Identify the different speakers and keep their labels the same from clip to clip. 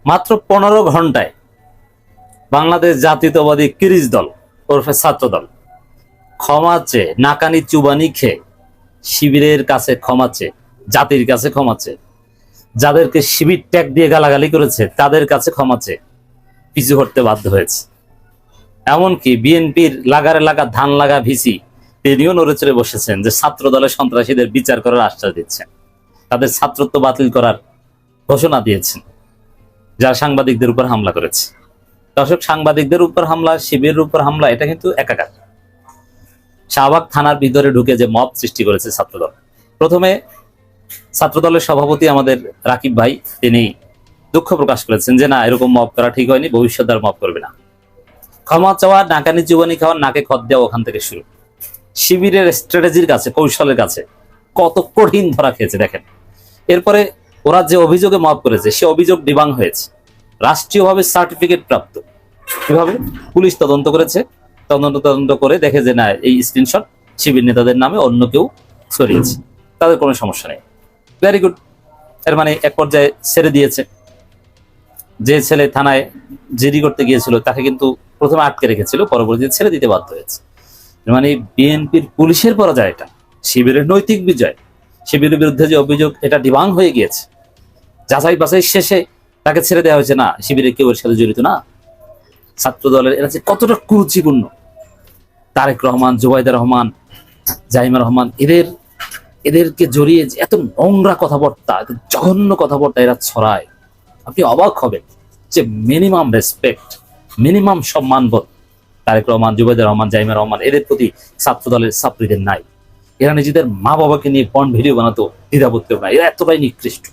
Speaker 1: মাত্র 15 ঘন্টায় বাংলাদেশ জাতীয়তাবাদী কিরিচ দল ওরফে ছাত্র দল ক্ষমা চেয়ে, নাকানি চুবানি খেয়ে, শিবিরের কাছে ক্ষমা চেয়ে, জাতির কাছে ক্ষমা চেয়ে, যাদেরকে শিবির ট্যাগ দিয়ে গালাগালি করেছে তাদের কাছে ক্ষমা চেয়ে পিছু হটতে বাধ্য হয়েছে। এমনকি বিএনপির লাগারে লাগা ধান লাগা ভিসি তিনিও নড়ে চড়ে বসেছেন যে ছাত্র দলের সন্ত্রাসীদের বিচার করার আশ্বাস দিচ্ছেন, তাদের ছাত্রত্ব বাতিল করার ঘোষণা দিয়েছেন, যারা সাংবাদিকদের উপর হামলা করেছে। দর্শক, সাংবাদিকদের উপর হামলা, শিবিরের উপর হামলা, এটা কিন্তু একাকার। শাহবাগ থানার ভিতরে ঢুকে যে মব সৃষ্টি করেছে ছাত্রদল, প্রথমে ছাত্রদলের সভাপতি আমাদের রাকিব ভাই তিনি দুঃখ প্রকাশ করেছেন যে না, এরকম মব করা ঠিক হয়নি, ভবিষ্যৎ আর মব করবে না। ক্ষমা চাওয়া, নাকানি চুবানি খাওয়া, নাকে খত দেওয়া ওখান থেকে শুরু। শিবিরের স্ট্র্যাটেজির কাছে, কৌশলের কাছে কত কঠিন ধরা খেয়েছে দেখেন। এরপরে ওরা যে অভিযোগে মব করেছে সে অভিযোগ ডিবাং হয়েছে, রাষ্ট্রীয়ভাবে সার্টিফিকেট প্রাপ্ত। কিভাবে? পুলিশ তদন্ত করেছে, তদন্ত করে দেখে যে না, এই স্ক্রিনশট শিবির নেতাদের নামে অন্য কেউ ছড়িয়েছে, তাদের কোনো সমস্যা নেই। Very good. এর মানে এক পর্যায়ে ছেড়ে দিয়েছে। যে ছেলে থানায় জিডি করতে গিয়েছিল তাকে কিন্তু প্রথমে আটকে রেখেছিল, পরবর্তীতে ছেড়ে দিতে বাধ্য হয়েছে। মানে বিএনপির পুলিশের পরাজয়, এটা শিবিরের নৈতিক বিজয়। শিবিরের বিরুদ্ধে যে অভিযোগ, এটা ডিবাং হয়ে গিয়েছে। যাচাই বাছাই শেষে তাকে ছেড়ে দেওয়া হয়েছে, না শিবিরের কেউ এর সাথে জড়িত না। ছাত্র দলের এরা যে কতটা কুরুচিপূর্ণ, তারেক রহমান, জুবাইদা রহমান, জাহিমা রহমান, এদেরকে জড়িয়ে যে এত নোংরা কথাবার্তা, এত জঘন্য কথাবার্তা এরা ছড়ায়, আপনি অবাক হবেন যে মিনিমাম রেসপেক্ট, মিনিমাম সম্মানবোধ তারেক রহমান, জুবাইদা রহমান, জাহিমা রহমান এদের প্রতি ছাত্র দলের ছাত্রীদের নাই। এরা নিজেদের মা বাবাকে নিয়ে পর্ন ভিডিও বানাতো, দ্বিধাবোধ কেউ নাই, এরা এতটাই নিকৃষ্ট।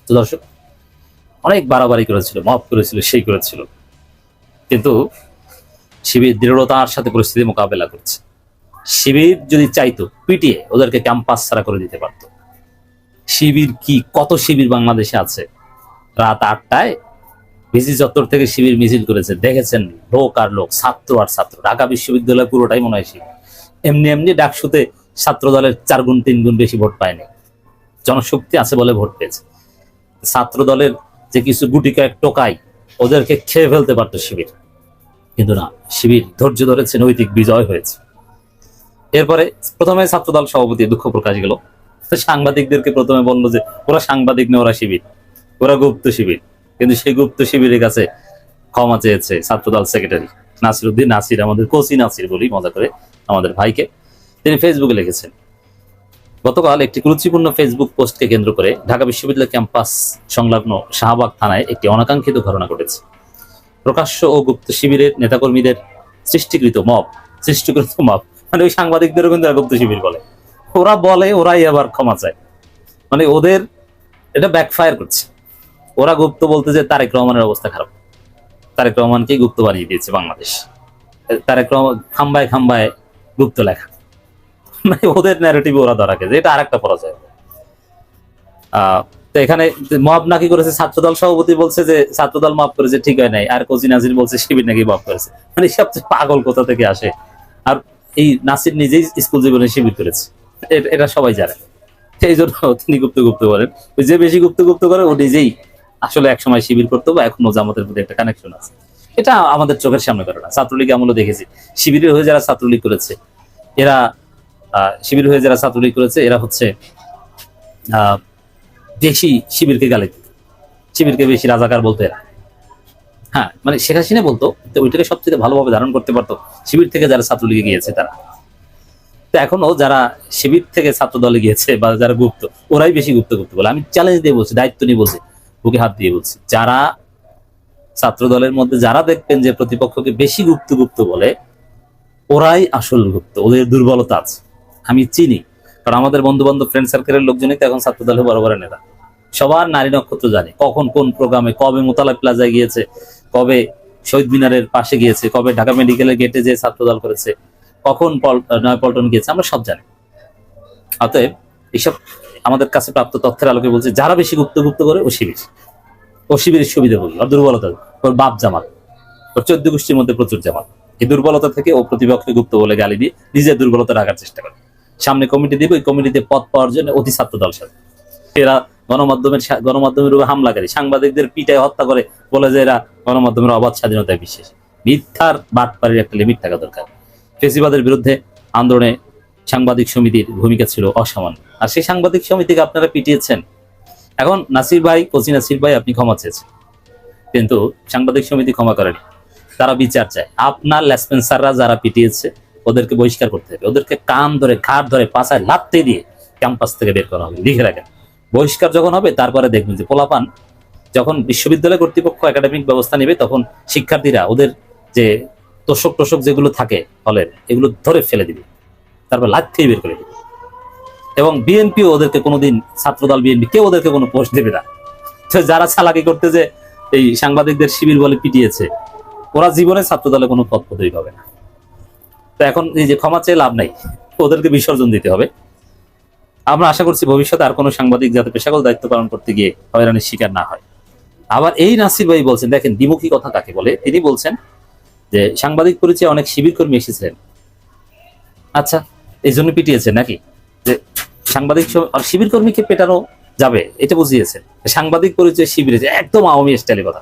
Speaker 1: তো দর্শক, অনেক বাড়াবাড়ি করেছিল, মব করেছিল, সেই করেছিল, কিন্তু শিবির দৃঢ়তার সাথে পরিস্থিতি মোকাবেলা করছে। শিবির যদি চাইতো পিটিয়ে ওদেরকে ক্যাম্পাস ছাড়া করে দিতে পারত। শিবির কি, কত শিবির বাংলাদেশে আছে। রাত 8টায় ভিসি চত্বর থেকে শিবির মিছিল করেছে, দেখেছেন লোক আর লোক, ছাত্র আর ছাত্র। ঢাকা বিশ্ববিদ্যালয় পুরোটাই মনে হয় শিবির। এমনি ডাকসুতে ছাত্র দলের 4 গুণ 3 গুণ বেশি ভোট পায়নি, জনশক্তি আছে বলে ভোট পেয়েছে। ছাত্র দলের যে কিছু গুটি কয়েক টোকাই, ওদেরকে খেয়ে ফেলতে পারতো শিবির, কিন্তু না, শিবির ধৈর্য ধরেছে, নৈতিক বিজয় হয়েছে। এরপরে প্রথমে ছাত্রদল সভাপতি দুঃখ প্রকাশ গেল, সাংবাদিকদেরকে প্রথমে বললো যে ওরা সাংবাদিক না, ওরা শিবির, ওরা গুপ্ত শিবির। কিন্তু সেই গুপ্ত শিবিরের কাছে ক্ষমা চেয়েছে ছাত্রদল সেক্রেটারি নাসিরউদ্দিন নাসির, আমাদের কোচি নাসির বলি মজা করে আমাদের ভাইকে। তিনি ফেসবুকে লিখেছেন, গতকাল একটি গুরুত্বপূর্ণ ফেসবুক পোস্টকে কেন্দ্র করে ঢাকা বিশ্ববিদ্যালয় ক্যাম্পাস সংলগ্ন শাহবাগ থানায় একটি অনাকাঙ্ক্ষিত ঘটনা ঘটেছে। প্রকাশ্য ও গুপ্ত শিবিরের নেতাকর্মীদের সৃষ্টিকৃত মব, মানে ওই সাংবাদিকদেরও কিন্তু গুপ্ত শিবির বলে, ওরা বলে, ওরাই আবার ক্ষমা চায়। মানে ওদের এটা ব্যাকফায়ার করছে। ওরা গুপ্ত বলতে যে তারেক রহমানের অবস্থা খারাপ, তারেক রহমানকে গুপ্ত বানিয়ে দিয়েছে বাংলাদেশ, তারেক রহমান খাম্বায় খাম্বায় গুপ্ত লেখা, মানে ওদের ন্যারেটিভ ওরা ধরা গেছে। এটা আরেকটা পরাজয়। তো এখানে মব নাকি করেছে ছাত্রদল সভাপতি বলছে যে ছাত্রদল মাফ করেছে, ঠিক হয় নাই, আর কোচি নাসির বলছে শিবির নাকি মাফ করেছে। মানে সবচেয়ে পাগল কোথা থেকে আসে। আর এই নাসির নিজেই স্কুল জীবনে শিবির করেছে, এটা সবাই জানে। এই জন্য তিনি গুপ্ত বলেন। যে বেশি গুপ্ত করে ও নিজেই আসলে একসময় শিবির করতো বা এখনো জামাতের প্রতি একটা কানেকশন আছে। এটা আমাদের চোখের সামনে করে না। ছাত্রলীগ আমলও দেখেছি, শিবিরের হয়ে যারা ছাত্রলীগ করেছে এরা, শিবির হয়ে যারা ছাত্রলীগ করেছে এরা হচ্ছে বেশি শিবিরকে গালি দিত, শিবিরকে বেশি রাজাকার বলতো এরা। হ্যাঁ, মানে শেখ হাসিনা বলতো, ওইটাকে সবচেয়ে ভালোভাবে ধারণ করতে পারতো শিবির থেকে যারা ছাত্রলীগে গিয়েছে তারা। তো এখনো যারা শিবির থেকে ছাত্র দলে গিয়েছে বা যারা গুপ্ত, ওরাই বেশি গুপ্ত বলে। আমি চ্যালেঞ্জ দিয়ে বলছি, দায়িত্ব নিয়ে বলছি, বুকে হাত দিয়ে বলছি, যারা ছাত্র দলের মধ্যে যারা দেখবেন যে প্রতিপক্ষকে বেশি গুপ্ত বলে, ওরাই আসল গুপ্ত, ওদের দুর্বলতা আছে। আমি চিনি, কারণ আমাদের বন্ধু বান্ধব ফ্রেন্ড সার্কেলের লোকজনই তো এখন ছাত্র দলের বড় বড় নেতা। সবার নারী নক্ষত্র জানে, কখন কোন প্রোগ্রামে, কবে মোতালা প্লাজায় গিয়েছে, কবে শহীদ মিনারের পাশে গিয়েছে, কবে ঢাকা মেডিকেলের গেটে যে ছাত্র দল করেছে, কখন নয়াপল্টন গিয়েছে, আমরা সব জানি। অতএব এইসব আমাদের কাছে প্রাপ্ত তথ্যের আলোকে বলছে, যারা বেশি গুপ্ত করে ও শিবিরের সুবিধা বলল। আর দুর্বলতা, ওর বাপ জামাত, ওর 14 গোষ্ঠীর মধ্যে প্রচুর জামাত। এই দুর্বলতা থেকে ও প্রতিপক্ষকে গুপ্ত বলে গালি দিয়ে নিজের দুর্বলতা রাখার চেষ্টা করে। সামনে কমিটি দিবে, ওই কমিটিতে পদ পাওয়ার জন্য অতি ছাত্র দল সাথে এরা গণমাধ্যমের উপর হামলাকারী, সাংবাদিকদের পিটায় হত্যা করে, বলে যে এরা গণমাধ্যমের অবাধ স্বাধীনতায় বিশ্বাসী। মিথ্যার বাটপাড়ির একটা লিমিট থাকা দরকার। ফেসিবাদের বিরুদ্ধে আন্দোলনে সাংবাদিক সমিতির ভূমিকা ছিল অসামান্য, আর সেই সাংবাদিক সমিতিকে আপনারা পিটিয়েছেন। এখন নাসির ভাই, কোচি নাসির ভাই, আপনি ক্ষমা চেয়েছেন, কিন্তু সাংবাদিক সমিতি ক্ষমা করেনি, তারা বিচার চায়। আপনার লেসপেন্সাররা যারা পিটিয়েছে ওদেরকে বহিষ্কার করতে হবে, ওদেরকে কান ধরে ঘাট ধরে পাছায় লাথি দিয়ে ক্যাম্পাস থেকে বের করা হবে, লিখে রাখেন। বহিষ্কার যখন হবে তারপরে দেখবেন যে পোলাপান, যখন বিশ্ববিদ্যালয় কর্তৃপক্ষ একাডেমিক ব্যবস্থা নেবে, তখন শিক্ষার্থীরা ওদের যে তোষক যেগুলো থাকে হলের, এগুলো ধরে ফেলে দিবে, তারপর লাথি বের করে দিবে। এবং বিএনপিও ওদেরকে কোনোদিন, ছাত্রদল বিএনপি কেউ ওদেরকে কোনো পোস্ট দেবে না। তো যারা চালাকি করতে যে এই সাংবাদিকদের শিবির বলে পিটিয়েছে, ওরা জীবনে ছাত্রদলে কোনো পদ পদবি পাবে না। তো এখন এই যে ক্ষমা চেয়ে লাভ নাই, ওদেরকে বিসর্জন দিতে হবে। আমরা আশা করছি ভবিষ্যতে আর কোনো সাংবাদিক যাতে পেশাগত দায়িত্ব পালন করতে গিয়ে হয়রানির শিকার না হয়। আবার এই নাসির ভাই বলছেন, দেখেন দ্বিমুখী কথা কাকে বলে। তিনি বলছেন যে সাংবাদিক পরিচয়ে অনেক শিবির কর্মী এসেছিলেন। আচ্ছা, এই জন্য পিটিয়েছেন নাকি? যে সাংবাদিক শিবির কর্মীকে পেটানো যাবে এটা বুঝিয়েছেন? সাংবাদিক পরিচয় শিবিরে, একদম আওয়ামী স্টাইলের কথা।